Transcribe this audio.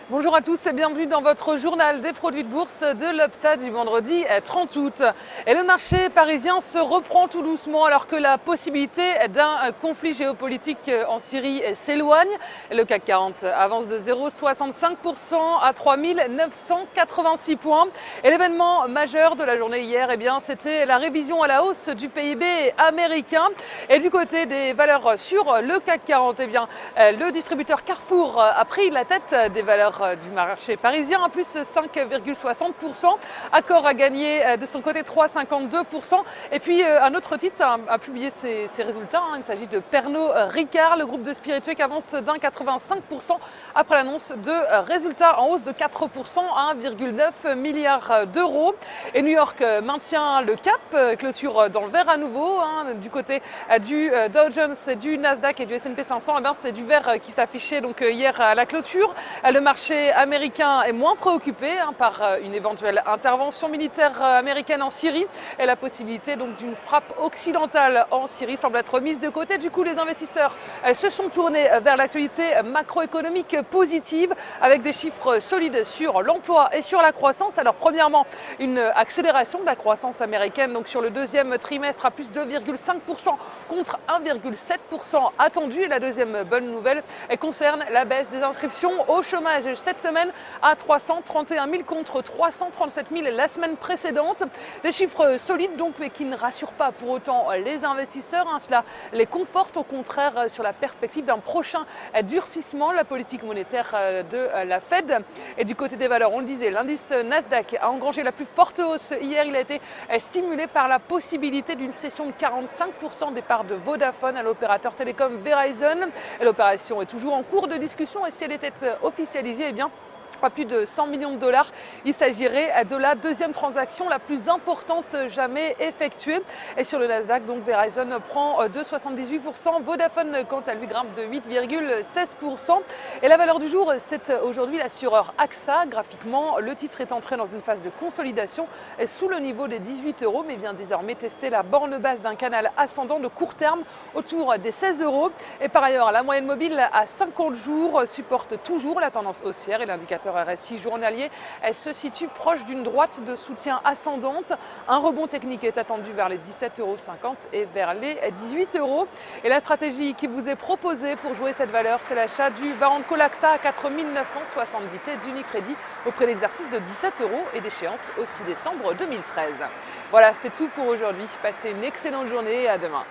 Bonjour à tous et bienvenue dans votre journal des produits de bourse de l'UPTA du vendredi 30 août. Et le marché parisien se reprend tout doucement alors que la possibilité d'un conflit géopolitique en Syrie s'éloigne. Le CAC 40 avance de 0,65% à 3986 points. Et l'événement majeur de la journée hier, c'était la révision à la hausse du PIB américain. Et du côté des valeurs sur le CAC 40, le distributeur Carrefour a pris la tête des valeurs du marché parisien à plus 5,60%. Accor a gagné de son côté 3,52%. Et puis un autre titre a publié ses résultats. Il s'agit de Pernod Ricard, le groupe de spiritueux qui avance d'1,85% après l'annonce de résultats en hausse de 4% à 1,9 milliard d'euros. Et New York maintient le cap, clôture dans le vert à nouveau. Du côté du Dow Jones, du Nasdaq et du S&P 500, c'est du vert qui s'affichait donc hier à la clôture. Le marché américain est moins préoccupé par une éventuelle intervention militaire américaine en Syrie et la possibilité donc d'une frappe occidentale en Syrie semble être mise de côté. Du coup, les investisseurs se sont tournés vers l'actualité macroéconomique positive avec des chiffres solides sur l'emploi et sur la croissance. Alors premièrement, une accélération de la croissance américaine donc sur le deuxième trimestre à plus 2,5% contre 1,7% attendu. Et la deuxième bonne nouvelle concerne la baisse des inscriptions au chômage cette semaine à 331 000 contre 337 000 la semaine précédente. Des chiffres solides donc mais qui ne rassurent pas pour autant les investisseurs. Cela les conforte au contraire sur la perspective d'un prochain durcissement de la politique monétaire de la Fed. Et du côté des valeurs, on le disait, l'indice Nasdaq a engrangé la plus forte hausse hier. Il a été stimulé par la possibilité d'une cession de 45% des parts de Vodafone à l'opérateur télécom Verizon. L'opération est toujours en cours de discussion et si elle était officialisée, à plus de 100 millions de dollars. Il s'agirait de la deuxième transaction la plus importante jamais effectuée. Et sur le Nasdaq, donc Verizon prend 2,78%. Vodafone, quant à lui, grimpe de 8,16%. Et la valeur du jour, c'est aujourd'hui l'assureur AXA. Graphiquement, le titre est entré dans une phase de consolidation sous le niveau des 18 euros, mais vient désormais tester la borne basse d'un canal ascendant de court terme autour des 16 euros. Et par ailleurs, la moyenne mobile à 50 jours supporte toujours la tendance haussière et l'indicateur RSI journalier se situe proche d'une droite de soutien ascendante. Un rebond technique est attendu vers les 17,50 euros et vers les 18 euros. Et la stratégie qui vous est proposée pour jouer cette valeur, c'est l'achat du Barranco Laxa à 4 970 T d'Unicredit au prix d'exercice de 17 euros et d'échéance au 6 décembre 2013. Voilà, c'est tout pour aujourd'hui. Passez une excellente journée et à demain.